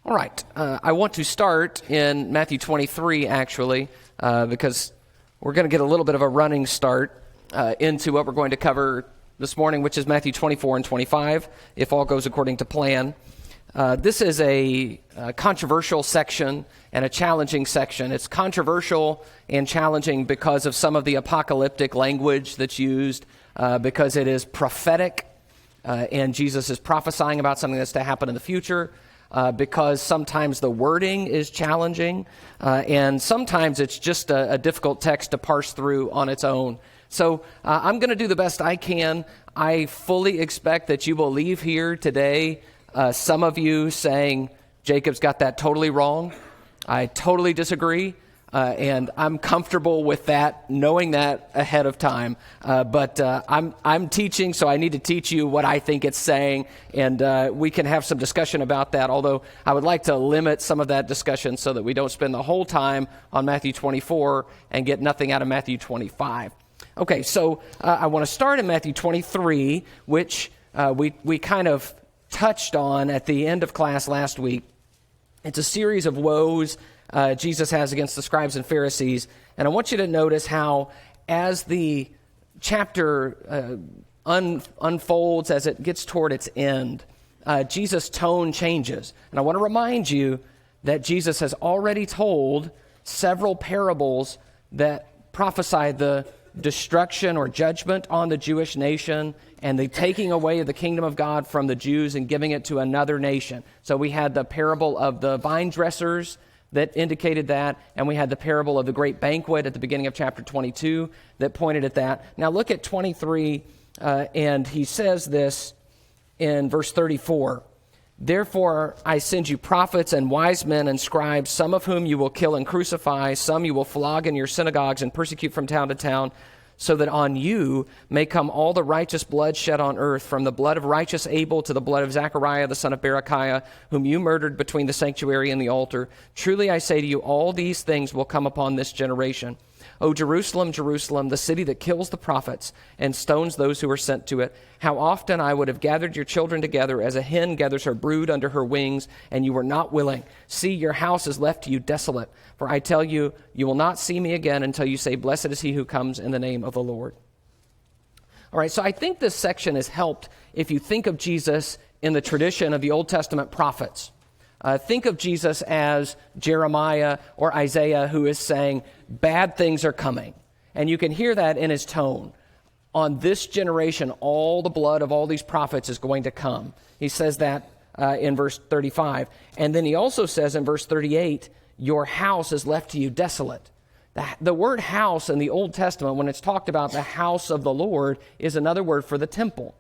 All right, I want to start in Matthew 23, actually, because we're going to get a little bit of a running start into what we're going to cover this morning, which is Matthew 24 and 25, if all goes according to plan. This is a controversial section and a challenging section. It's controversial and challenging because of some of the apocalyptic language that's used, because it is prophetic, and Jesus is prophesying about something that's to happen in the future, because sometimes the wording is challenging, and sometimes it's just a difficult text to parse through on its own. So I'm going to do the best I can. I fully expect that you will leave here today, some of you saying, Jacob's got that totally wrong. I totally disagree. And I'm comfortable with that, knowing that ahead of time. But I'm teaching, so I need to teach you what I think it's saying, and we can have some discussion about that, although I would like to limit some of that discussion so that we don't spend the whole time on Matthew 24 and get nothing out of Matthew 25. Okay, so I want to start in Matthew 23, which we kind of touched on at the end of class last week. It's a series of woes Jesus has against the scribes and Pharisees. And I want you to notice how as the chapter unfolds, as it gets toward its end, Jesus' tone changes. And I want to remind you that Jesus has already told several parables that prophesy the destruction or judgment on the Jewish nation and the taking away of the kingdom of God from the Jews and giving it to another nation. So we had the parable of the vine dressers that indicated that, and we had the parable of the great banquet at the beginning of chapter 22 that pointed at that. Now look at 23, and he says this in verse 34. Therefore I send you prophets and wise men and scribes, some of whom you will kill and crucify, some you will flog in your synagogues and persecute from town to town, so that on you may come all the righteous blood shed on earth, from the blood of righteous Abel to the blood of Zechariah the son of Berechiah, whom you murdered between the sanctuary and the altar. Truly I say to you, all these things will come upon this generation. O Jerusalem, Jerusalem, the city that kills the prophets and stones those who are sent to it, how often I would have gathered your children together as a hen gathers her brood under her wings, and you were not willing. See, your house is left to you desolate. For I tell you, you will not see me again until you say, blessed is he who comes in the name of the Lord. All right, so I think this section has helped if you think of Jesus in the tradition of the Old Testament prophets. Think of Jesus as Jeremiah or Isaiah, who is saying, bad things are coming. And you can hear that in his tone. On this generation, all the blood of all these prophets is going to come. He says that in verse 35. And then he also says in verse 38, your house is left to you desolate. The word house in the Old Testament, when it's talked about the house of the Lord, is another word for the temple.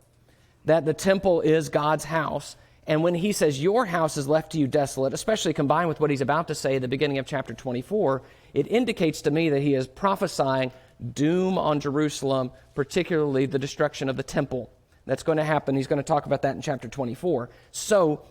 That the temple is God's house. And when he says, your house is left to you desolate, especially combined with what he's about to say at the beginning of chapter 24, it indicates to me that he is prophesying doom on Jerusalem, particularly the destruction of the temple. That's going to happen. He's going to talk about that in chapter 24. So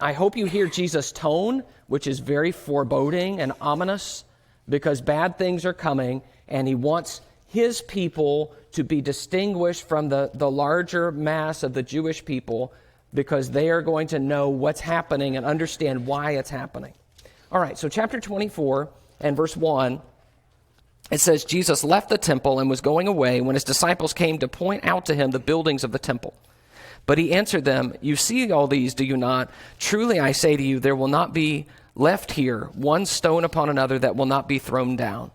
I hope you hear Jesus' tone, which is very foreboding and ominous, because bad things are coming, and he wants his people to be distinguished from the larger mass of the Jewish people, because they are going to know what's happening and understand why it's happening. All right, so chapter 24 and verse 1, it says, Jesus left the temple and was going away when his disciples came to point out to him the buildings of the temple. But he answered them, you see all these, do you not? Truly I say to you, there will not be left here one stone upon another that will not be thrown down.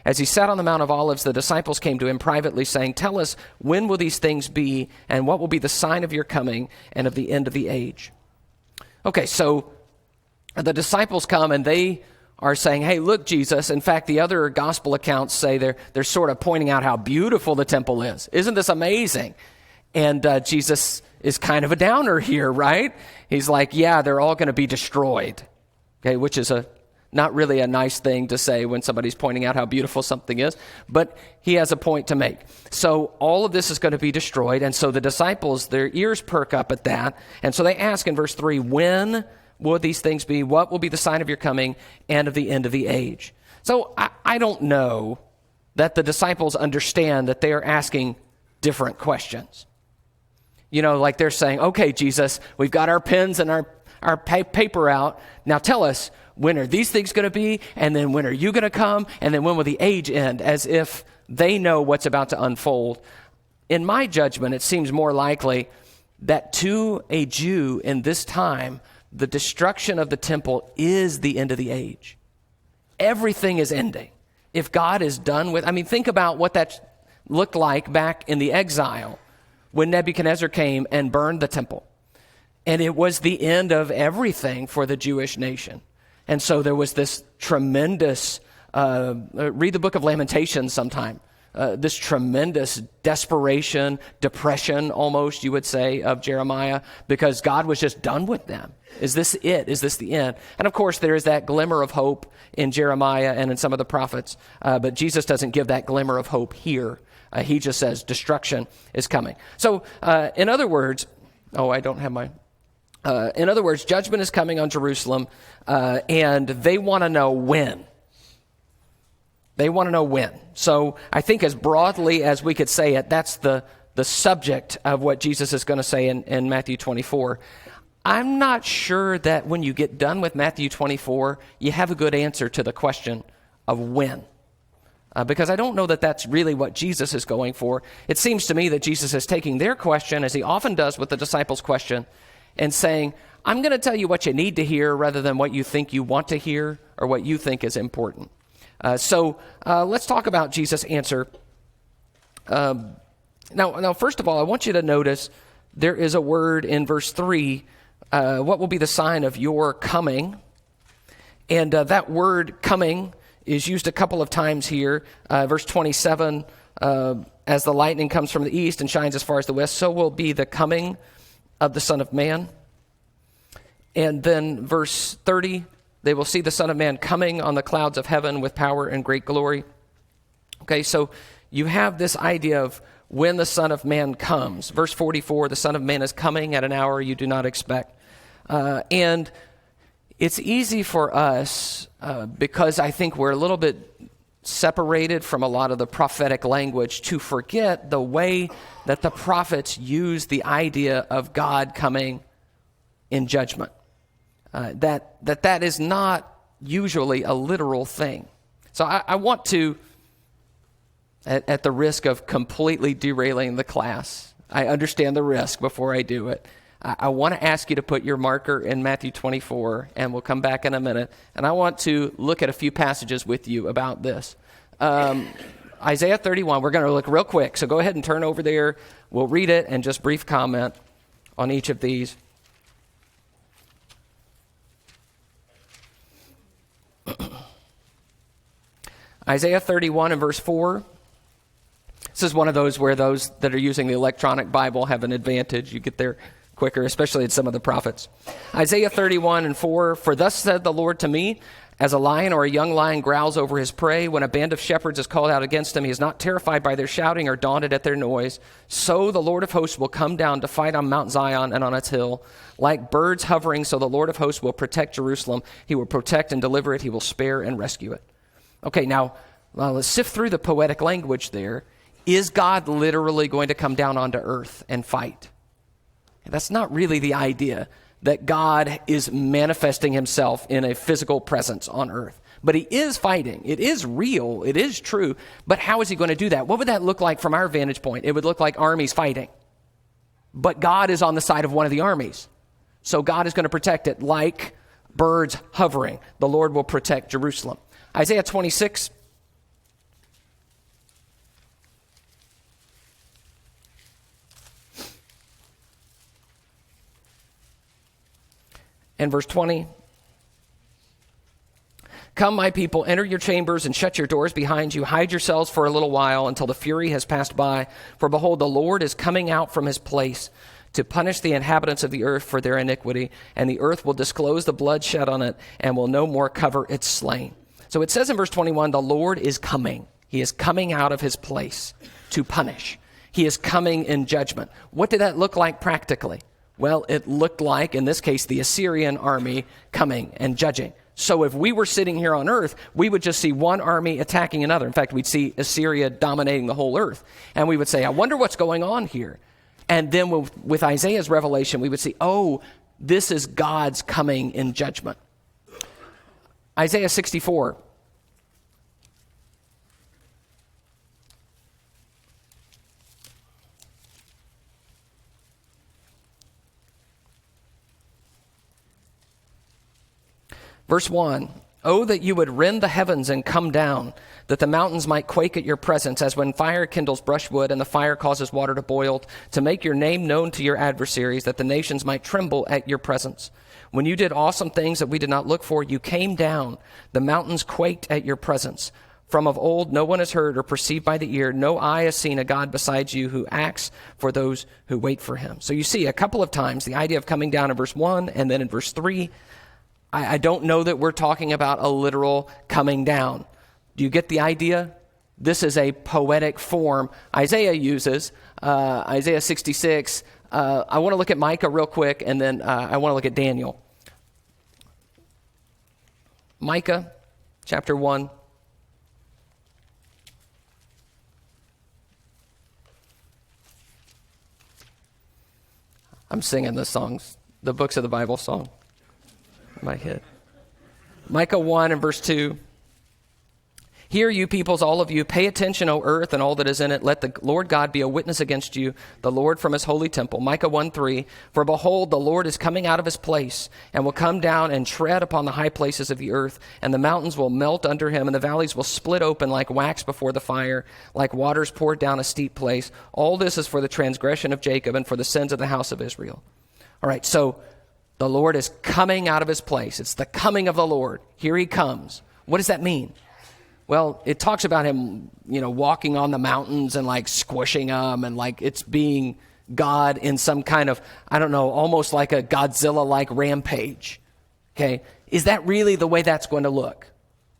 As he sat on the Mount of Olives, the disciples came to him privately, saying, tell us, when will these things be, and what will be the sign of your coming and of the end of the age? Okay, so the disciples come, and they are saying, hey, look, Jesus. In fact, the other gospel accounts say they're sort of pointing out how beautiful the temple is. Isn't this amazing? And Jesus is kind of a downer here, right? He's like, yeah, they're all going to be destroyed, okay, which is not really a nice thing to say when somebody's pointing out how beautiful something is, but he has a point to make. So all of this is going to be destroyed, and so the disciples, their ears perk up at that, and so they ask in verse 3, when will these things be? What will be the sign of your coming and of the end of the age? So I don't know that the disciples understand that they are asking different questions. You know, like they're saying, okay, Jesus, we've got our pens and our our paper out. Now tell us, when are these things going to be? And then when are you going to come? And then when will the age end? As if they know what's about to unfold. In my judgment, it seems more likely that to a Jew in this time, the destruction of the temple is the end of the age. Everything is ending. If God is done with, think about what that looked like back in the exile when Nebuchadnezzar came and burned the temple. And it was the end of everything for the Jewish nation. And so there was this tremendous, read the book of Lamentations sometime, this tremendous desperation, depression almost, you would say, of Jeremiah, because God was just done with them. Is this it? Is this the end? And of course, there is that glimmer of hope in Jeremiah and in some of the prophets, but Jesus doesn't give that glimmer of hope here. He just says destruction is coming. So in other words, in other words, judgment is coming on Jerusalem, and they want to know when. They want to know when. So I think as broadly as we could say it, that's the subject of what Jesus is going to say in Matthew 24. I'm not sure that when you get done with Matthew 24, you have a good answer to the question of when. Because I don't know that that's really what Jesus is going for. It seems to me that Jesus is taking their question, as he often does with the disciples' question, and saying, I'm going to tell you what you need to hear rather than what you think you want to hear or what you think is important. So let's talk about Jesus' answer. Now, first of all, I want you to notice there is a word in verse 3, what will be the sign of your coming? And that word coming is used a couple of times here. Verse 27, as the lightning comes from the east and shines as far as the west, so will be the coming of the Son of Man. And then verse 30, they will see the Son of Man coming on the clouds of heaven with power and great glory. Okay, so you have this idea of when the Son of Man comes. Verse 44, the Son of Man is coming at an hour you do not expect. And it's easy for us, because I think we're a little bit separated from a lot of the prophetic language, to forget the way that the prophets use the idea of God coming in judgment. That is not usually a literal thing. So I want to, at the risk of completely derailing the class, I understand the risk before I do it. I want to ask you to put your marker in Matthew 24, and we'll come back in a minute. And I want to look at a few passages with you about this. Isaiah 31, we're going to look real quick. So go ahead and turn over there. We'll read it and just brief comment on each of these. Isaiah 31 and verse 4. This is one of those where those that are using the electronic Bible have an advantage. You get there quicker, especially in some of the prophets. Isaiah 31 and 4, for thus said the Lord to me, as a lion or a young lion growls over his prey, when a band of shepherds is called out against him, he is not terrified by their shouting or daunted at their noise. So the Lord of hosts will come down to fight on Mount Zion and on its hill. Like birds hovering, so the Lord of hosts will protect Jerusalem. He will protect and deliver it. He will spare and rescue it. Okay, now let's sift through the poetic language there. Is God literally going to come down onto earth and fight? That's not really the idea, that God is manifesting himself in a physical presence on earth. But he is fighting. It is real. It is true. But how is he going to do that? What would that look like from our vantage point? It would look like armies fighting. But God is on the side of one of the armies. So God is going to protect it like birds hovering. The Lord will protect Jerusalem. Isaiah 26. And verse 20, come, my people, enter your chambers and shut your doors behind you. Hide yourselves for a little while until the fury has passed by. For behold, the Lord is coming out from his place to punish the inhabitants of the earth for their iniquity. And the earth will disclose the blood shed on it and will no more cover its slain. So it says in verse 21, the Lord is coming. He is coming out of his place to punish. He is coming in judgment. What did that look like practically? Well, it looked like, in this case, the Assyrian army coming and judging. So if we were sitting here on earth, we would just see one army attacking another. In fact, we'd see Assyria dominating the whole earth. And we would say, I wonder what's going on here. And then with Isaiah's revelation, we would see, oh, This is God's coming in judgment. Isaiah 64. Verse 1, "Oh, that you would rend the heavens and come down, that the mountains might quake at your presence, as when fire kindles brushwood and the fire causes water to boil, to make your name known to your adversaries, that the nations might tremble at your presence. When you did awesome things that we did not look for, you came down. The mountains quaked at your presence. From of old no one has heard or perceived by the ear, no eye has seen a God besides you who acts for those who wait for him." So you see a couple of times the idea of coming down in verse 1 and then in verse 3. I don't know that we're talking about a literal coming down. Do you get the idea? This is a poetic form Isaiah uses. Isaiah 66. I want to look at Micah real quick, and then I want to look at Daniel. Micah chapter 1. I'm singing the songs, the Books of the Bible song. My head. Micah 1 and verse 2. "Hear, you peoples, all of you, pay attention, O earth and all that is in it. Let the Lord God be a witness against you, the Lord from his holy temple." Micah 1:3. "For behold, the Lord is coming out of his place, and will come down and tread upon the high places of the earth, and the mountains will melt under him, and the valleys will split open like wax before the fire, like waters poured down a steep place. All this is for the transgression of Jacob and for the sins of the house of Israel." All right, so the Lord is coming out of his place. It's the coming of the Lord. Here he comes. What does that mean? Well, it talks about him, walking on the mountains and like squishing them, and like it's being God in some kind of, almost like a Godzilla-like rampage. Okay. Is that really the way that's going to look?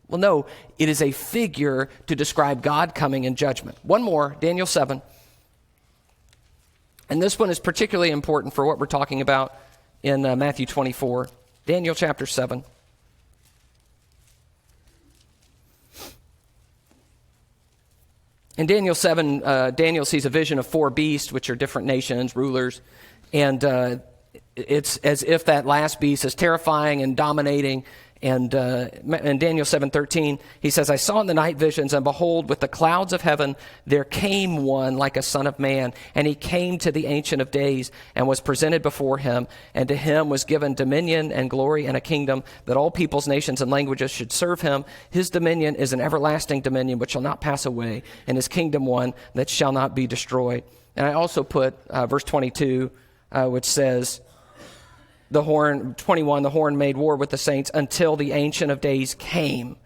Well, no, it is a figure to describe God coming in judgment. One more, Daniel 7. And this one is particularly important for what we're talking about in Matthew 24, Daniel chapter 7. In Daniel 7, Daniel sees a vision of 4 beasts, which are different nations, rulers, and it's as if that last beast is terrifying and dominating. And in Daniel 7:13, he says, "I saw in the night visions, and behold, with the clouds of heaven, there came one like a son of man. And he came to the Ancient of Days and was presented before him. And to him was given dominion and glory and a kingdom, that all peoples, nations, and languages should serve him. His dominion is an everlasting dominion which shall not pass away, and his kingdom one that shall not be destroyed." And I also put verse 22, which says, the horn made war with the saints until the Ancient of Days came.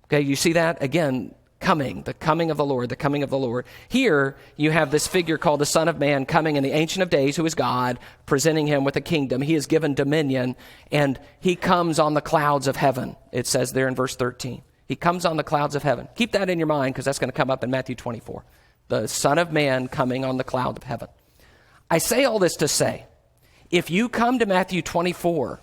Okay, you see that? Again, the coming of the Lord, the coming of the Lord. Here, you have this figure called the Son of Man coming in the Ancient of Days, who is God, presenting him with a kingdom. He is given dominion, and he comes on the clouds of heaven. It says there in verse 13. He comes on the clouds of heaven. Keep that in your mind, because that's going to come up in Matthew 24. The Son of Man coming on the cloud of heaven. I say all this to say, if you come to Matthew 24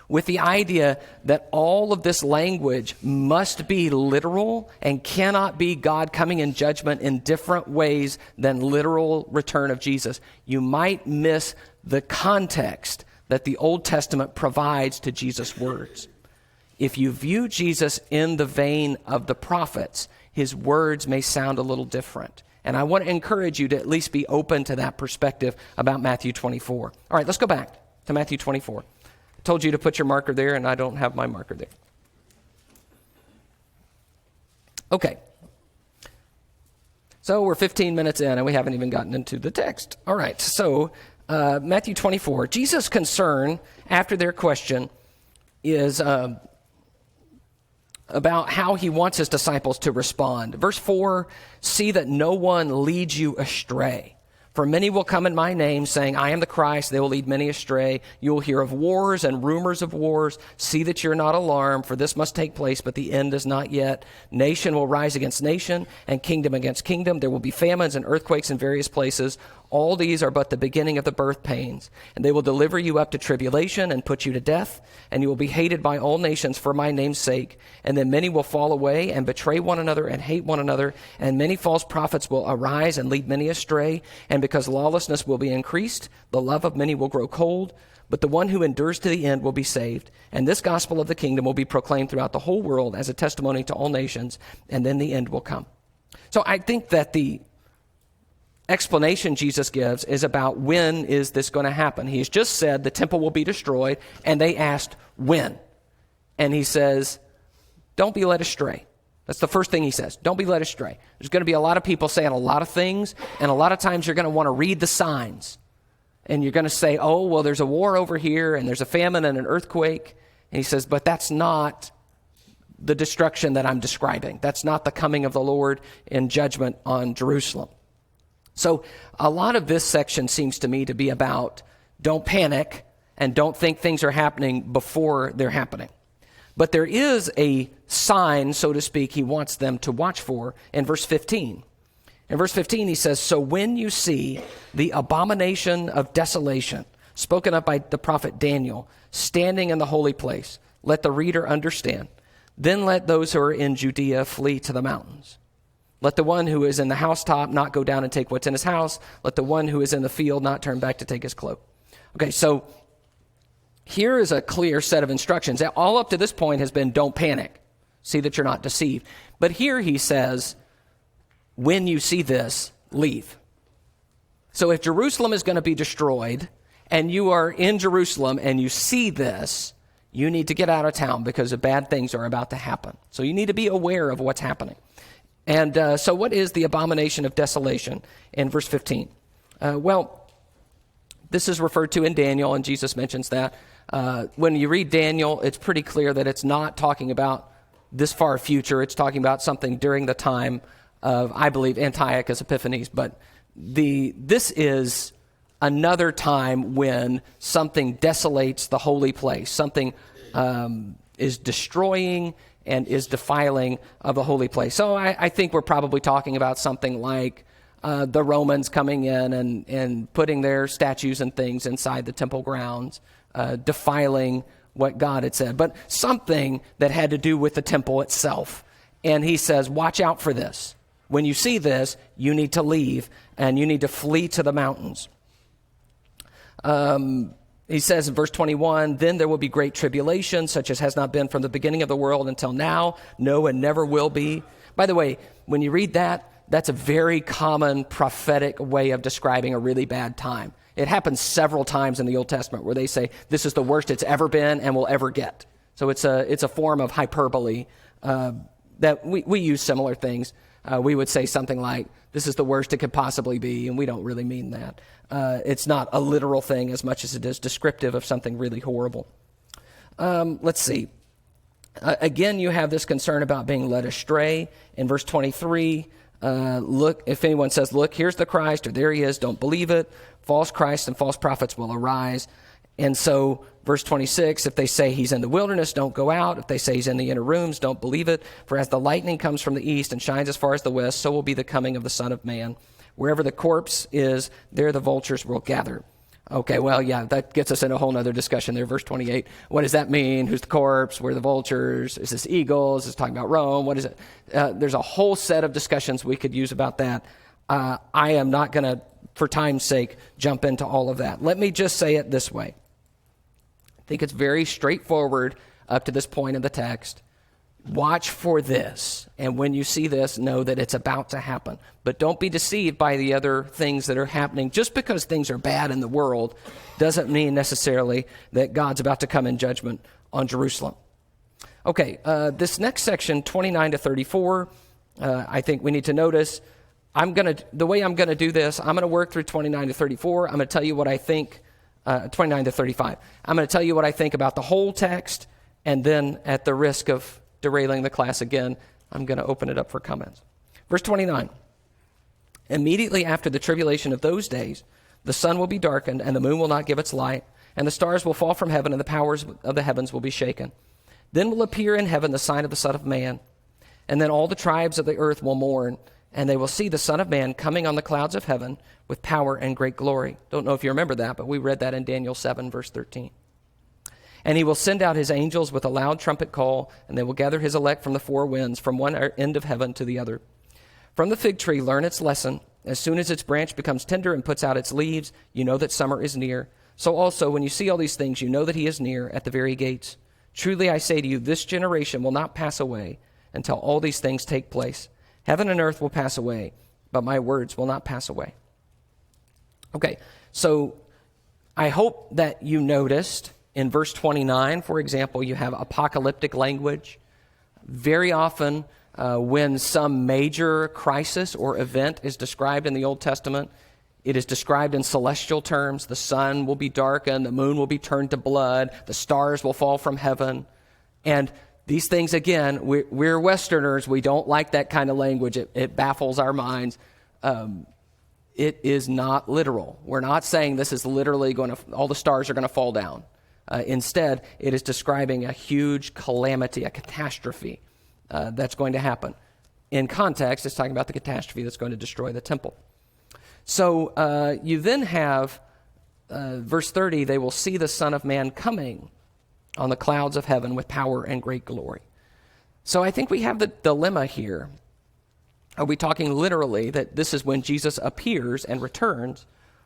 with the idea that all of this language must be literal and cannot be God coming in judgment in different ways than literal return of Jesus, you might miss the context that the Old Testament provides to Jesus' words. If you view Jesus in the vein of the prophets, his words may sound a little different. And I want to encourage you to at least be open to that perspective about Matthew 24. All right, let's go back to Matthew 24. I told you to put your marker there, and I don't have my marker there. Okay. So we're 15 minutes in, and we haven't even gotten into the text. All right, so Matthew 24. Jesus' concern after their question is about how he wants his disciples to respond. Verse 4, "See that no one leads you astray. For many will come in my name, saying, I am the Christ. They will lead many astray. You will hear of wars and rumors of wars. See that you're not alarmed, for this must take place, but the end is not yet. Nation will rise against nation, and kingdom against kingdom. There will be famines and earthquakes in various places. All these are but the beginning of the birth pains, and they will deliver you up to tribulation and put you to death, and you will be hated by all nations for my name's sake. And then many will fall away and betray one another and hate one another, and many false prophets will arise and lead many astray. And because lawlessness will be increased, the love of many will grow cold, but the one who endures to the end will be saved. And this gospel of the kingdom will be proclaimed throughout the whole world as a testimony to all nations, and then the end will come. So I think that the explanation Jesus gives is about when is this going to happen. He's just said the temple will be destroyed, and they asked when. And he says, don't be led astray. That's the first thing he says. Don't be led astray. There's going to be a lot of people saying a lot of things, and a lot of times you're going to want to read the signs. And you're going to say, oh, well, there's a war over here, and there's a famine and an earthquake. And he says, but that's not the destruction that I'm describing. That's not the coming of the Lord in judgment on Jerusalem. So a lot of this section seems to me to be about don't panic and don't think things are happening before they're happening. But there is a sign, so to speak, he wants them to watch for in verse 15. In verse 15, he says, so when you see the abomination of desolation, spoken of by the prophet Daniel, standing in the holy place, let the reader understand. Then let those who are in Judea flee to the mountains. Let the one who is in the housetop not go down and take what's in his house. Let the one who is in the field not turn back to take his cloak. Okay, so here is a clear set of instructions. All up to this point has been don't panic. See that you're not deceived. But here he says, when you see this, leave. So if Jerusalem is going to be destroyed and you are in Jerusalem and you see this, you need to get out of town because bad things are about to happen. So you need to be aware of what's happening. And so what is the abomination of desolation in verse 15? Well, this is referred to in Daniel, and Jesus mentions that. When you read Daniel, it's pretty clear that it's not talking about this far future. It's talking about something during the time of, I believe, Antiochus Epiphanes. But this is another time when something desolates the holy place. Something is destroying and is defiling of the holy place. So I think we're probably talking about something like the Romans coming in and putting their statues and things inside the temple grounds, defiling what God had said. But something that had to do with the temple itself. And he says, watch out for this. When you see this, you need to leave and you need to flee to the mountains. He says in verse 21, then there will be great tribulation, such as has not been from the beginning of the world until now, no, and never will be. By the way, when you read that, that's a very common prophetic way of describing a really bad time. It happens several times in the Old Testament where they say, this is the worst it's ever been and will ever get. So it's a form of hyperbole that we use similar things. We would say something like, this is the worst it could possibly be, and we don't really mean that. It's not a literal thing as much as it is descriptive of something really horrible. Let's see. Again, you have this concern about being led astray. In verse 23, look, if anyone says, look, here's the Christ, or there he is, don't believe it. False Christs and false prophets will arise. And so, verse 26, if they say he's in the wilderness, don't go out. If they say he's in the inner rooms, don't believe it. For as the lightning comes from the east and shines as far as the west, so will be the coming of the Son of Man. Wherever the corpse is, there the vultures will gather. Okay, well, yeah, that gets us in a whole other discussion there. Verse 28, what does that mean? Who's the corpse? Where are the vultures? Is this eagles? Is this talking about Rome? What is it? There's a whole set of discussions we could use about that. I am not going to, for time's sake, jump into all of that. Let me just say it this way. I think it's very straightforward up to this point in the text. Watch for this, and when you see this, know that it's about to happen. But don't be deceived by the other things that are happening. Just because things are bad in the world doesn't mean necessarily that God's about to come in judgment on Jerusalem. Okay, this next section, 29 to 34, I think we need to notice. The way I'm going to do this, I'm going to work through 29 to 34. I'm going to tell you what I think, 29 to 35. I'm going to tell you what I think about the whole text, and then at the risk of derailing the class again, I'm going to open it up for comments. Verse 29, immediately after the tribulation of those days, the sun will be darkened and the moon will not give its light, and the stars will fall from heaven and the powers of the heavens will be shaken. Then will appear in heaven the sign of the Son of Man, and then all the tribes of the earth will mourn, and they will see the Son of Man coming on the clouds of heaven with power and great glory. Don't know if you remember that, but we read that in Daniel 7, verse 13. And he will send out his angels with a loud trumpet call, and they will gather his elect from the four winds, from one end of heaven to the other. From the fig tree, learn its lesson. As soon as its branch becomes tender and puts out its leaves, you know that summer is near. So also, when you see all these things, you know that he is near at the very gates. Truly I say to you, this generation will not pass away until all these things take place. Heaven and earth will pass away, but my words will not pass away. Okay, so I hope that you noticed in verse 29, for example, you have apocalyptic language. Very often, when some major crisis or event is described in the Old Testament, it is described in celestial terms. The sun will be darkened, the moon will be turned to blood, the stars will fall from heaven. And these things, again, we're Westerners. We don't like that kind of language. It baffles our minds. It is not literal. We're not saying this is literally all the stars are going to fall down. Instead, it is describing a huge calamity, a catastrophe that's going to happen. In context, it's talking about the catastrophe that's going to destroy the temple. So you then have verse 30, they will see the Son of Man coming on the clouds of heaven with power and great glory. So I think we have the dilemma here. Are we talking literally that this is when Jesus appears and returns?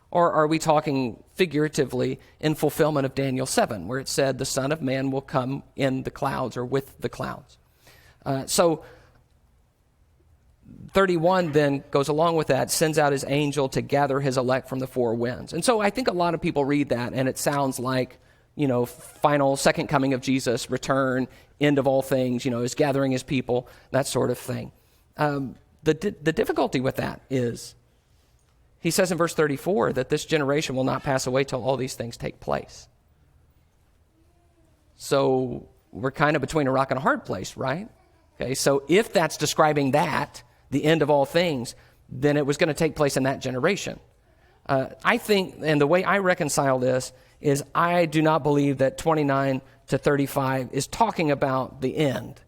Or are we talking figuratively in fulfillment of Daniel 7, where it said the Son of Man will come in the clouds or with the clouds? So 31 then goes along with that, sends out his angel to gather his elect from the four winds. And so I think a lot of people read that, and it sounds like, final second coming of Jesus, return, end of all things, is gathering his people, that sort of thing. The difficulty with that is, he says in verse 34 that this generation will not pass away till all these things take place. So we're kind of between a rock and a hard place, right? Okay, so if that's describing that, the end of all things, then it was going to take place in that generation. I think, and the way I reconcile this is I do not believe that 29 to 35 is talking about the end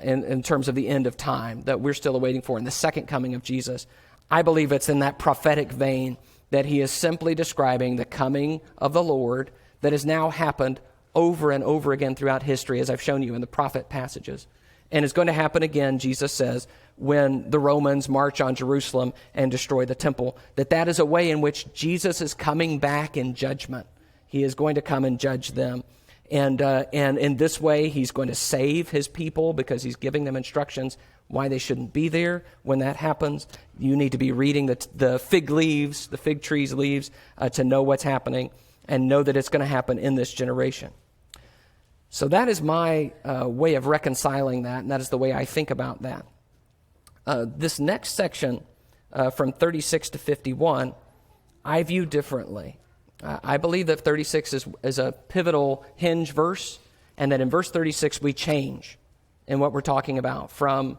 in terms of the end of time that we're still awaiting for in the second coming of Jesus. I believe it's in that prophetic vein that he is simply describing the coming of the Lord that has now happened over and over again throughout history, as I've shown you in the prophet passages. And it's going to happen again, Jesus says, when the Romans march on Jerusalem and destroy the temple, that is a way in which Jesus is coming back in judgment. He is going to come and judge them. And in this way, he's going to save his people because he's giving them instructions why they shouldn't be there when that happens. You need to be reading the fig tree's leaves to know what's happening and know that it's going to happen in this generation. So that is my way of reconciling that, and that is the way I think about that. This next section, from 36 to 51, I view differently. I believe that 36 is a pivotal hinge verse, and that in verse 36 we change in what we're talking about from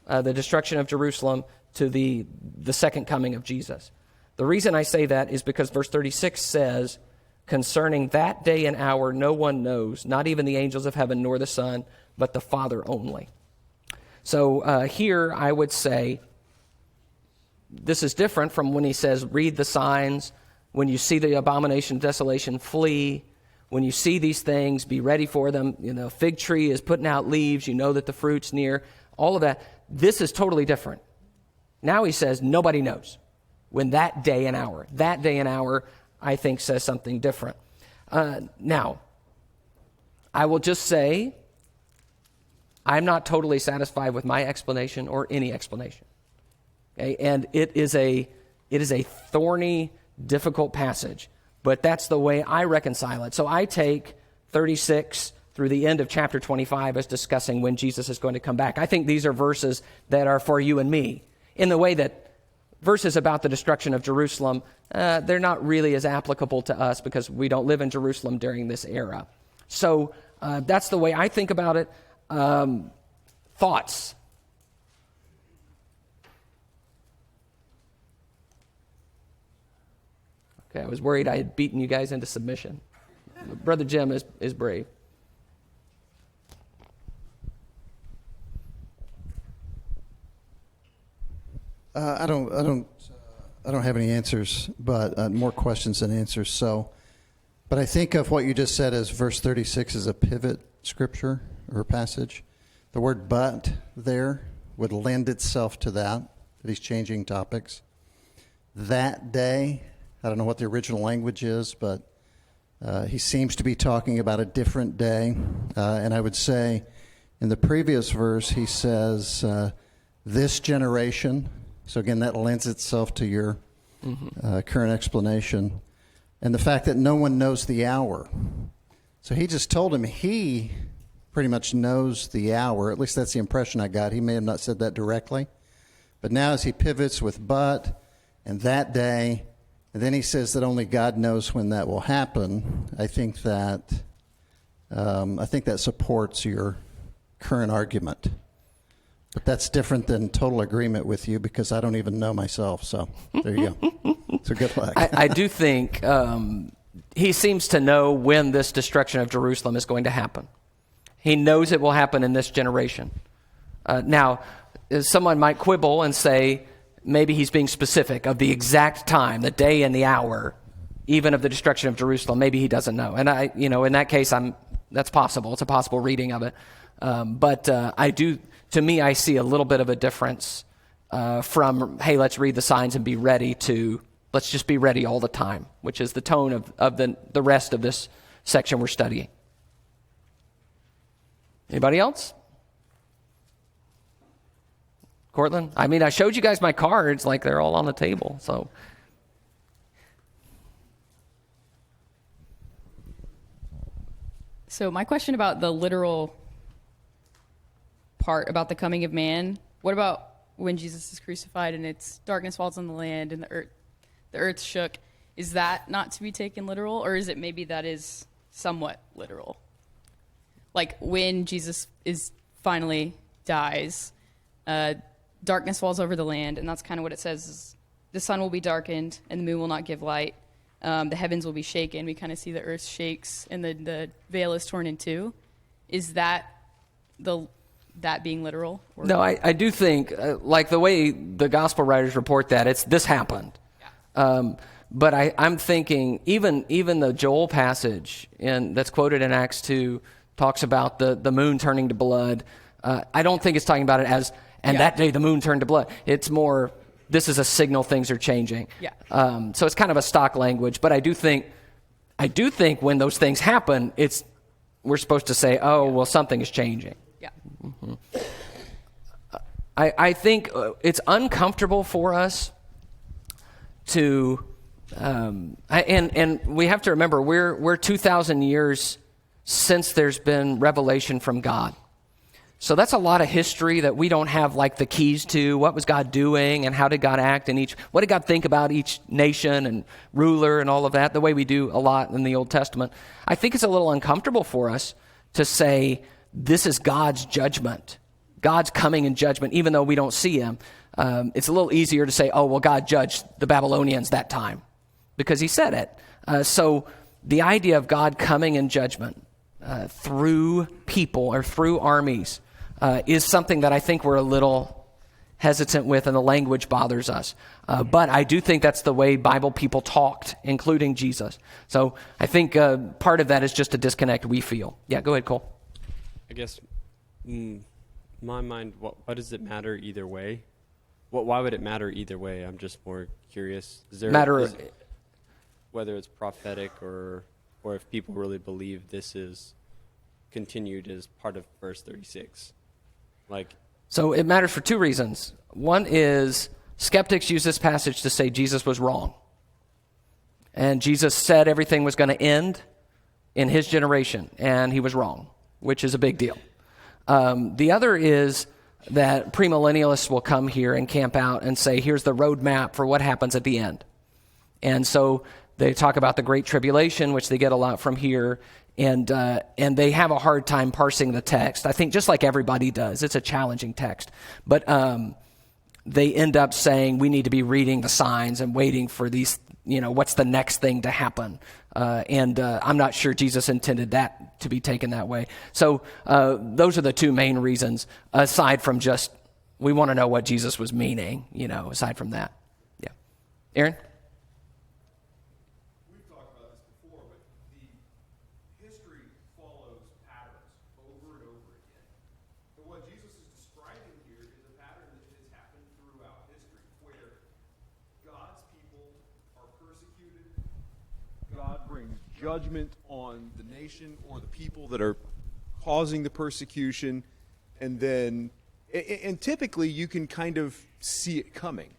the destruction of Jerusalem to the second coming of Jesus. The reason I say that is because verse 36 says, concerning that day and hour no one knows, not even the angels of heaven nor the Son, but the Father only. So here I would say this is different from when he says, read the signs, when you see the abomination of desolation, flee. When you see these things, be ready for them. Fig tree is putting out leaves. You know that the fruit's near. All of that. This is totally different. Now he says, nobody knows when that day and hour. That day and hour, I think, says something different. Now, I will just say, I'm not totally satisfied with my explanation or any explanation. Okay? And it is a thorny, difficult passage, but that's the way I reconcile it. So I take 36 through the end of chapter 25 as discussing when Jesus is going to come back. I think these are verses that are for you and me, in the way that verses about the destruction of Jerusalem, they're not really as applicable to us because we don't live in Jerusalem during this era. So that's the way I think about it. Thoughts? Okay, I was worried I had beaten you guys into submission. Brother Jim is brave. I don't have any answers, but more questions than answers. So, but I think of what you just said as verse 36 is a pivot scripture or passage. The word "but" there would lend itself to that he's changing topics. That day, I don't know what the original language is, but he seems to be talking about a different day. And I would say in the previous verse, he says, this generation. So again, that lends itself to your current explanation. And the fact that no one knows the hour. So he just told him he pretty much knows the hour. At least that's the impression I got. He may have not said that directly. But now as he pivots with "but" and "that day," and then he says that only God knows when that will happen, I think that supports your current argument. But that's different than total agreement with you because I don't even know myself. So there you go. So good luck. I do think he seems to know when this destruction of Jerusalem is going to happen. He knows it will happen in this generation. Now, someone might quibble and say maybe he's being specific of the exact time, the day and the hour, even of the destruction of Jerusalem. Maybe he doesn't know. And in that case, that's possible. It's a possible reading of it. But to me, I see a little bit of a difference from, hey, let's read the signs and be ready, to let's just be ready all the time, which is the tone of the rest of this section we're studying. Anybody else? Cortland? I showed you guys my cards, like they're all on the table, so. So my question about the literal part about the coming of man, what about when Jesus is crucified and it's darkness falls on the land and the earth shook? Is that not to be taken literal, or is it maybe that is somewhat literal? Like when Jesus finally dies, darkness falls over the land, and that's kind of what it says is the sun will be darkened and the moon will not give light. The heavens will be shaken. We kind of see the earth shakes and the veil is torn in two. Is that being literal? Or? No, I do think, like the way the gospel writers report that, this happened. Yeah. But I'm thinking, even the Joel passage that's quoted in Acts 2 talks about the moon turning to blood. I don't think it's talking about it as, that day the moon turned to blood. It's more, this is a signal things are changing. Yeah. So it's kind of a stock language, but I do think when those things happen, we're supposed to say, well, something is changing. Yeah. Mm-hmm. I think it's uncomfortable for us to, and we have to remember we're 2,000 years since there's been revelation from God. So that's a lot of history that we don't have like the keys to. What was God doing and how did God act in what did God think about each nation and ruler and all of that, the way we do a lot in the Old Testament. I think it's a little uncomfortable for us to say this is God's judgment. God's coming in judgment, even though we don't see him. It's a little easier to say, God judged the Babylonians that time because he said it. So the idea of God coming in judgment through people or through armies is something that I think we're a little hesitant with, and the language bothers us. But I do think that's the way Bible people talked, including Jesus. So I think part of that is just a disconnect we feel. Yeah, go ahead, Cole. I guess, in my mind, what does it matter either way? Why would it matter either way? I'm just more curious. Whether it's prophetic or if people really believe this is continued as part of verse 36. So it matters for two reasons. One is skeptics use this passage to say Jesus was wrong. And Jesus said everything was going to end in his generation, and he was wrong, which is a big deal. The other is that premillennialists will come here and camp out and say, here's the roadmap for what happens at the end. And so they talk about the Great Tribulation, which they get a lot from here, and they have a hard time parsing the text. I think just like everybody does, it's a challenging text. But they end up saying we need to be reading the signs and waiting for these, what's the next thing to happen. And I'm not sure Jesus intended that to be taken that way. So those are the two main reasons, aside from just we want to know what Jesus was meaning, aside from that. Yeah. Aaron? We've talked about this before, but the history follows patterns over and over again. And what Jesus is describing here is a pattern that has happened throughout history, where God's people are persecuted. God brings judgment on the nation or the people that are causing the persecution, and typically you can kind of see it coming.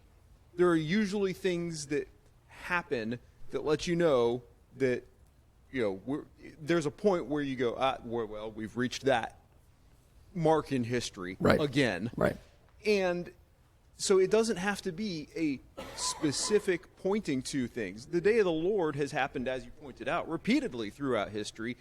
There are usually things that happen that let you know that, there's a point where you go, well, we've reached that mark in history again. Right. And so it doesn't have to be a specific pointing to things. The day of the Lord has happened, as you pointed out, repeatedly throughout history,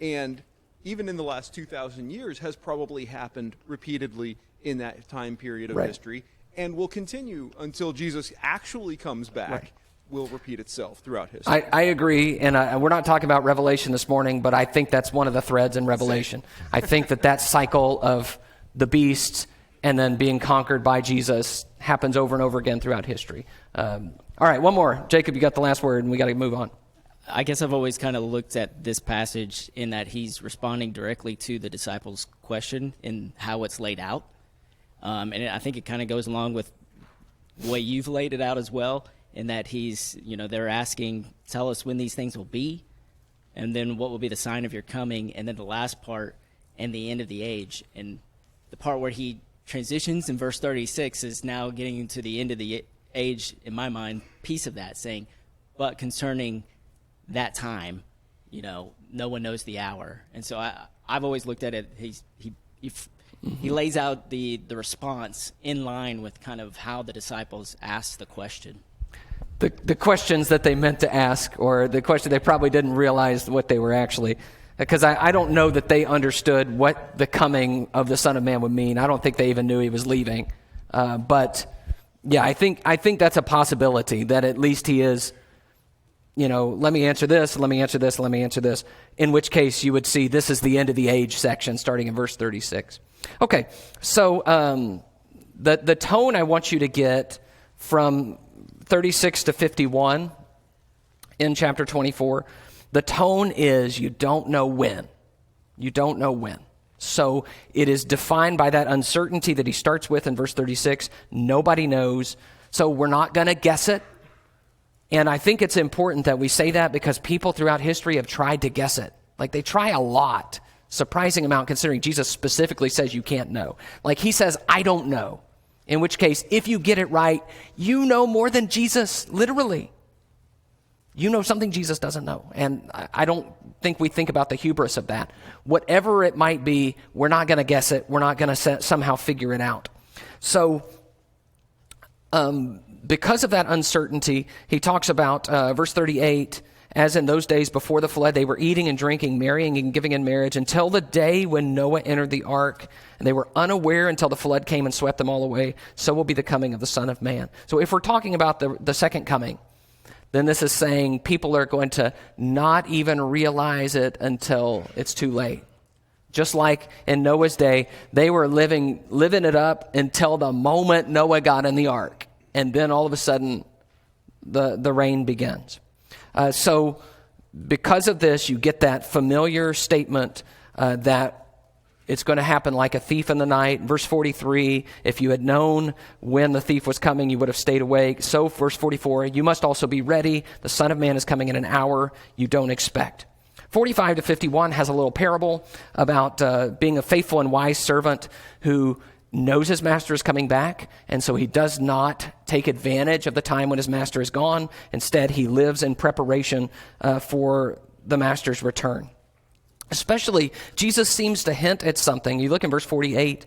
and even in the last 2,000 years has probably happened repeatedly in that time period of history, and will continue until Jesus actually comes back. Will repeat itself throughout history. I agree, and we're not talking about Revelation this morning, but I think that's one of the threads in Revelation. I think that cycle of the beast and then being conquered by Jesus happens over and over again throughout history. All right, one more. Jacob, you got the last word, and we got to move on. I guess I've always kind of looked at this passage in that he's responding directly to the disciples' question in how it's laid out. And I think it kind of goes along with the way you've laid it out as well, in that they're asking, tell us when these things will be, and then what will be the sign of your coming, and then the last part, and the end of the age. And the part where he transitions in verse 36 is now getting into the end of the age, in my mind, piece of that, saying, but concerning that time, no one knows the hour. And so I've always looked at it, he lays out the response in line with kind of how the disciples asked the question. The questions that they meant to ask, or the question they probably didn't realize what they were actually, because I don't know that they understood what the coming of the Son of Man would mean. I don't think they even knew he was leaving. But yeah, I think that's a possibility, that at least he is, let me answer this, let me answer this, let me answer this. In which case you would see this is the end of the age section starting in verse 36. Okay, so the tone I want you to get from 36 to 51 in chapter 24, the tone is you don't know when. You don't know when. So it is defined by that uncertainty that he starts with in verse 36. Nobody knows. So we're not going to guess it. And I think it's important that we say that because people throughout history have tried to guess it. Like they try a lot, surprising amount considering Jesus specifically says you can't know. Like he says, I don't know. In which case, if you get it right, you know more than Jesus, literally. You know something Jesus doesn't know. And I don't think we think about the hubris of that. Whatever it might be, we're not going to guess it. We're not going to somehow figure it out. So, because of that uncertainty, he talks about verse 38, as in those days before the flood, they were eating and drinking, marrying and giving in marriage until the day when Noah entered the ark, and they were unaware until the flood came and swept them all away. So will be the coming of the Son of Man. So if we're talking about the second coming, then this is saying people are going to not even realize it until it's too late. Just like in Noah's day, they were living it up until the moment Noah got in the ark. And then all of a sudden, the rain begins. So because of this, you get that familiar statement that it's going to happen like a thief in the night. Verse 43, if you had known when the thief was coming, you would have stayed awake. So verse 44, you must also be ready. The Son of Man is coming in an hour you don't expect. 45 to 51 has a little parable about being a faithful and wise servant who knows his master is coming back, and so he does not take advantage of the time when his master is gone. Instead, he lives in preparation for the master's return. Especially, Jesus seems to hint at something. You look in verse 48,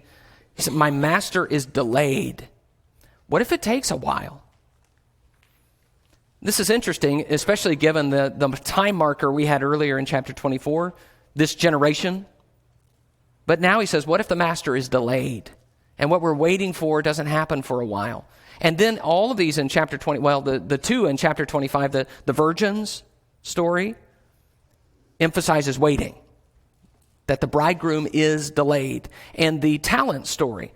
he said, my master is delayed. What if it takes a while? This is interesting, especially given the time marker we had earlier in chapter 24, this generation. But now he says, what if the master is delayed? And what we're waiting for doesn't happen for a while. And then all of these in chapter 20, well, the two in chapter 25, the virgins story emphasizes waiting, that the bridegroom is delayed. And the talent story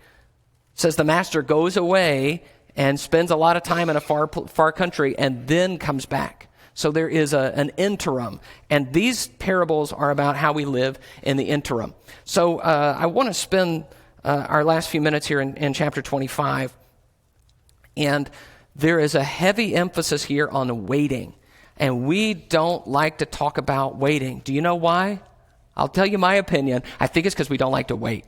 It says the master goes away and spends a lot of time in a far country and then comes back. So there is an interim. And these parables are about how we live in the interim. So I want to spend our last few minutes here in chapter 25. And there is a heavy emphasis here on waiting. And we don't like to talk about waiting. Do you know why? I'll tell you my opinion. I think it's because we don't like to wait.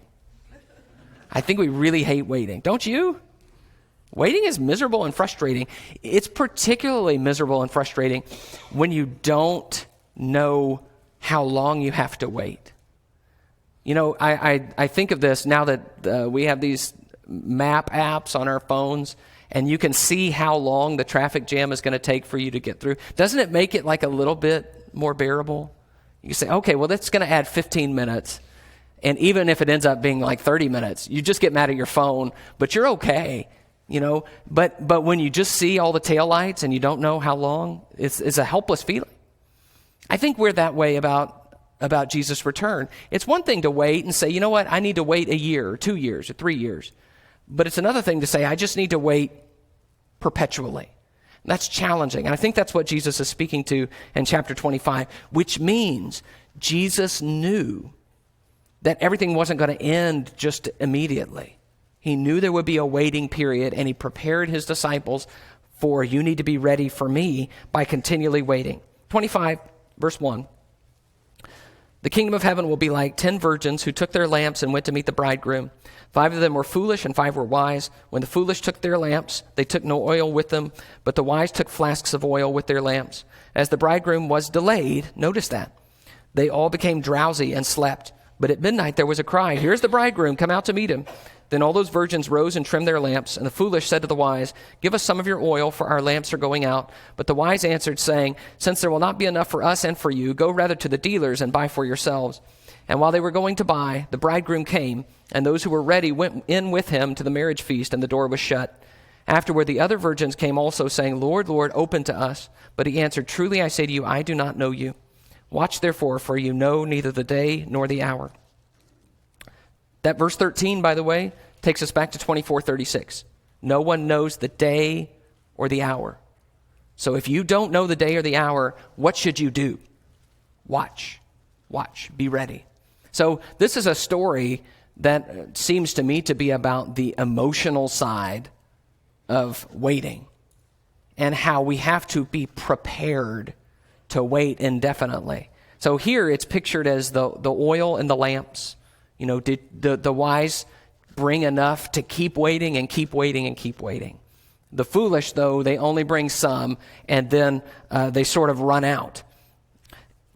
I think we really hate waiting. Don't you? Waiting is miserable and frustrating. It's particularly miserable and frustrating when you don't know how long you have to wait. You know, I think of this now that we have these map apps on our phones, and you can see how long the traffic jam is going to take for you to get through. Doesn't it make it like a little bit more bearable? You say, okay, well, that's going to add 15 minutes. And even if it ends up being like 30 minutes, you just get mad at your phone, but you're okay. You know, but when you just see all the taillights and you don't know how long, it's a helpless feeling. I think we're that way about Jesus' return. It's one thing to wait and say, you know what, I need to wait a year or 2 years or 3 years. But it's another thing to say, I just need to wait perpetually. And that's challenging. And I think that's what Jesus is speaking to in chapter 25, which means Jesus knew that everything wasn't going to end just immediately. He knew there would be a waiting period, and he prepared his disciples for, you need to be ready for me by continually waiting. 25, verse 1. The kingdom of heaven will be like 10 virgins who took their lamps and went to meet the bridegroom. 5 of them were foolish and 5 were wise. When the foolish took their lamps, they took no oil with them, but the wise took flasks of oil with their lamps. As the bridegroom was delayed, notice that, they all became drowsy and slept. But at midnight there was a cry, here's the bridegroom, come out to meet him. Then all those virgins rose and trimmed their lamps, and the foolish said to the wise, give us some of your oil, for our lamps are going out. But the wise answered, saying, since there will not be enough for us and for you, go rather to the dealers and buy for yourselves. And while they were going to buy, the bridegroom came, and those who were ready went in with him to the marriage feast, and the door was shut. Afterward the other virgins came also, saying, Lord, Lord, open to us. But he answered, truly I say to you, I do not know you. Watch therefore, for you know neither the day nor the hour. That verse 13, by the way, takes us back to 24:36. No one knows the day or the hour. So if you don't know the day or the hour, what should you do? Watch. Watch. Be ready. So this is a story that seems to me to be about the emotional side of waiting and how we have to be prepared to wait indefinitely. So here it's pictured as the oil and the lamps. You know, did the wise bring enough to keep waiting and keep waiting and keep waiting? The foolish, though, they only bring some, and then they sort of run out.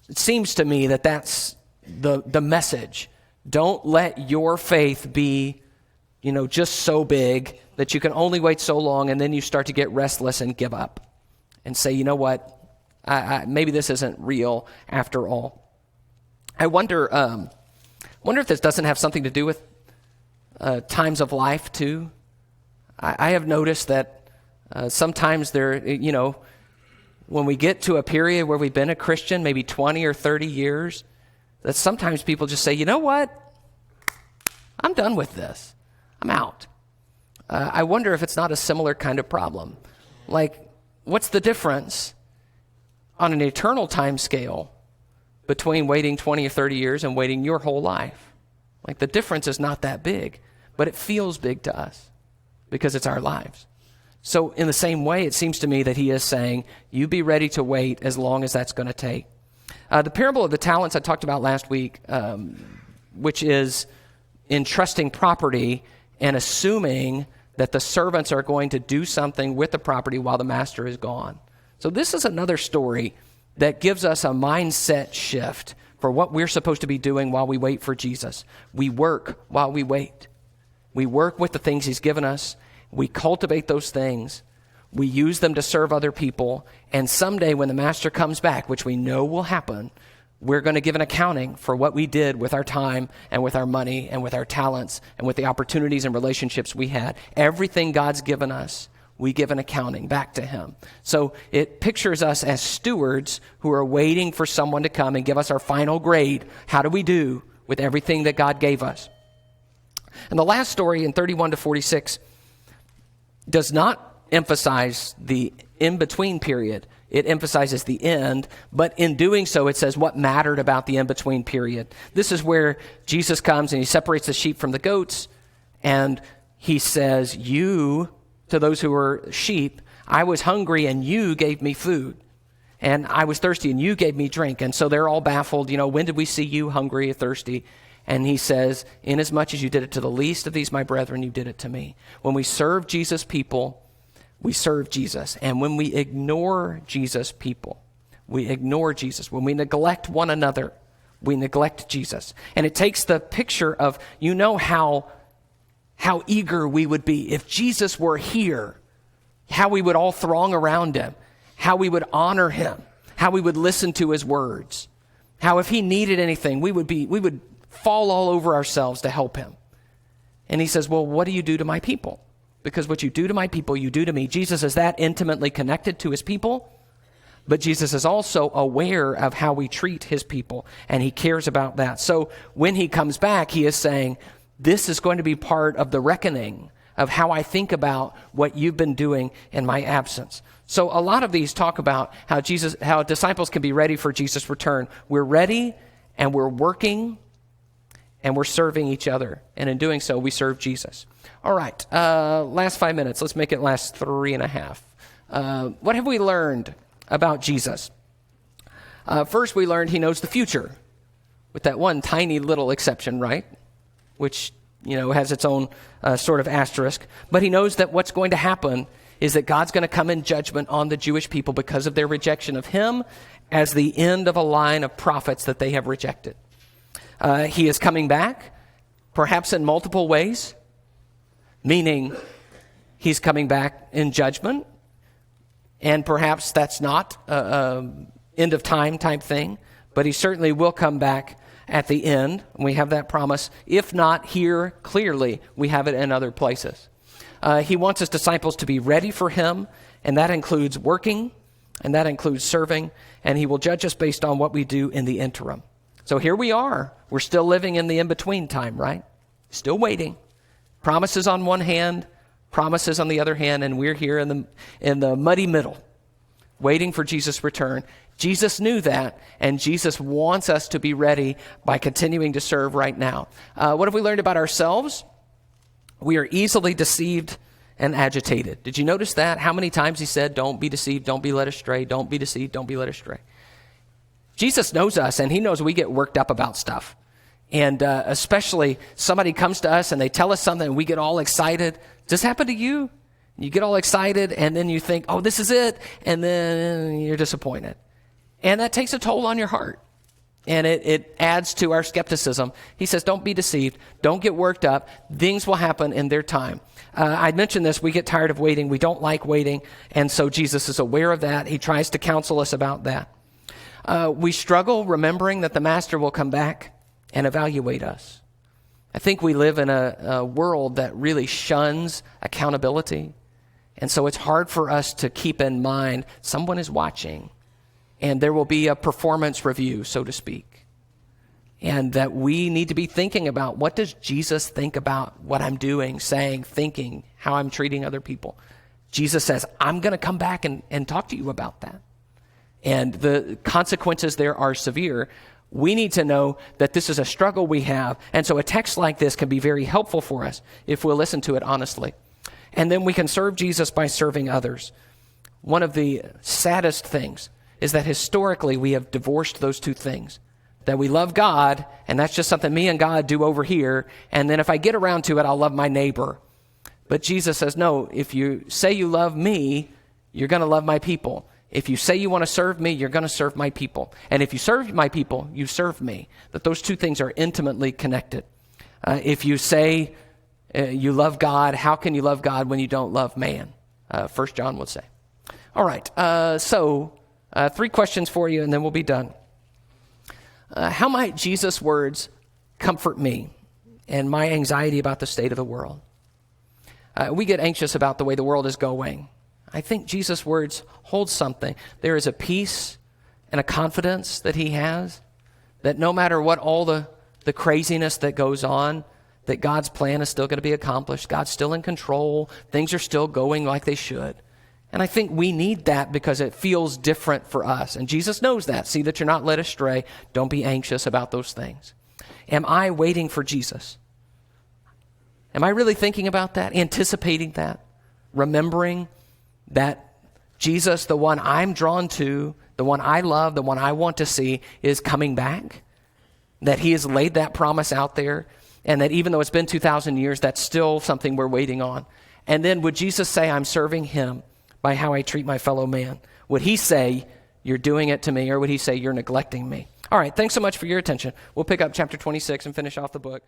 It seems to me that that's the message. Don't let your faith be, you know, just so big that you can only wait so long, and then you start to get restless and give up and say, you know what, maybe this isn't real after all. I wonder if this doesn't have something to do with times of life too. I have noticed that sometimes there, you know, when we get to a period where we've been a Christian, maybe 20 or 30 years, that sometimes people just say, you know what, I'm done with this. I'm out. I wonder if it's not a similar kind of problem. Like, what's the difference on an eternal time scale between waiting 20 or 30 years and waiting your whole life? Like, the difference is not that big, but it feels big to us because it's our lives. So in the same way, it seems to me that he is saying, you be ready to wait as long as that's going to take. The parable of the talents I talked about last week, which is entrusting property and assuming that the servants are going to do something with the property while the master is gone. So this is another story that gives us a mindset shift for what we're supposed to be doing while we wait for Jesus. We work while we wait. We work with the things he's given us. We cultivate those things. We use them to serve other people. And someday when the master comes back, which we know will happen, we're going to give an accounting for what we did with our time and with our money and with our talents and with the opportunities and relationships we had. Everything God's given us, we give an accounting back to him. So it pictures us as stewards who are waiting for someone to come and give us our final grade. How do we do with everything that God gave us? And the last story in 31 to 46 does not emphasize the in-between period. It emphasizes the end, but in doing so, it says what mattered about the in-between period. This is where Jesus comes and he separates the sheep from the goats, and he says, you, to those who were sheep, I was hungry and you gave me food. And I was thirsty and you gave me drink. And so they're all baffled, when did we see you hungry or thirsty? And he says, inasmuch as you did it to the least of these, my brethren, you did it to me. When we serve Jesus people, we serve Jesus. And when we ignore Jesus people, we ignore Jesus. When we neglect one another, we neglect Jesus. And it takes the picture of, how eager we would be if Jesus were here, how we would all throng around him, how we would honor him, how we would listen to his words, how if he needed anything, we would fall all over ourselves to help him. And he says, well, what do you do to my people? Because what you do to my people, you do to me. Jesus is that intimately connected to his people, but Jesus is also aware of how we treat his people, and he cares about that. So when he comes back, he is saying, this is going to be part of the reckoning of how I think about what you've been doing in my absence. So a lot of these talk about how disciples can be ready for Jesus' return. We're ready, and we're working, and we're serving each other. And in doing so, we serve Jesus. All right, last 5 minutes. Let's make it last 3.5. What have we learned about Jesus? First, we learned he knows the future, with that one tiny little exception, right? Which, has its own sort of asterisk. But he knows that what's going to happen is that God's going to come in judgment on the Jewish people because of their rejection of him as the end of a line of prophets that they have rejected. He is coming back, perhaps in multiple ways, meaning he's coming back in judgment, and perhaps that's not an end of time type thing, but he certainly will come back at the end. We have that promise. If not here clearly, we have it in other places. He wants his disciples to be ready for him, and that includes working, and that includes serving, and he will judge us based on what we do in the interim. So here we are. We're still living in the in-between time, right? Still waiting. Promises on one hand, promises on the other hand, and we're here in the muddy middle, waiting for Jesus' return. Jesus knew that, and Jesus wants us to be ready by continuing to serve right now. What have we learned about ourselves? We are easily deceived and agitated. Did you notice that? How many times he said, don't be deceived, don't be led astray, don't be deceived, don't be led astray. Jesus knows us, and he knows we get worked up about stuff. And especially somebody comes to us and they tell us something and we get all excited. Does this happen to you? You get all excited and then you think, oh, this is it. And then you're disappointed. And that takes a toll on your heart. And it adds to our skepticism. He says, don't be deceived. Don't get worked up. Things will happen in their time. I mentioned this. We get tired of waiting. We don't like waiting. And so Jesus is aware of that. He tries to counsel us about that. We struggle remembering that the Master will come back and evaluate us. I think we live in a world that really shuns accountability. And so it's hard for us to keep in mind someone is watching. And there will be a performance review, so to speak. And that we need to be thinking about, what does Jesus think about what I'm doing, saying, thinking, how I'm treating other people? Jesus says, I'm going to come back and talk to you about that. And the consequences there are severe. We need to know that this is a struggle we have. And so a text like this can be very helpful for us if we'll listen to it honestly. And then we can serve Jesus by serving others. One of the saddest things is that historically we have divorced those two things. That we love God, and that's just something me and God do over here, and then if I get around to it, I'll love my neighbor. But Jesus says, no, if you say you love me, you're going to love my people. If you say you want to serve me, you're going to serve my people. And if you serve my people, you serve me. That those two things are intimately connected. If you say you love God, how can you love God when you don't love man? 1 John would say. All right, so 3 questions for you, and then we'll be done. How might Jesus' words comfort me and my anxiety about the state of the world? We get anxious about the way the world is going. I think Jesus' words hold something. There is a peace and a confidence that he has, that no matter what all the craziness that goes on, that God's plan is still going to be accomplished. God's still in control. Things are still going like they should. And I think we need that because it feels different for us. And Jesus knows that. See that you're not led astray. Don't be anxious about those things. Am I waiting for Jesus? Am I really thinking about that? Anticipating that? Remembering that Jesus, the one I'm drawn to, the one I love, the one I want to see, is coming back? That he has laid that promise out there, and that even though it's been 2,000 years, that's still something we're waiting on. And then would Jesus say, I'm serving him by how I treat my fellow man? Would he say, you're doing it to me, or would he say, you're neglecting me? All right, thanks so much for your attention. We'll pick up chapter 26 and finish off the book.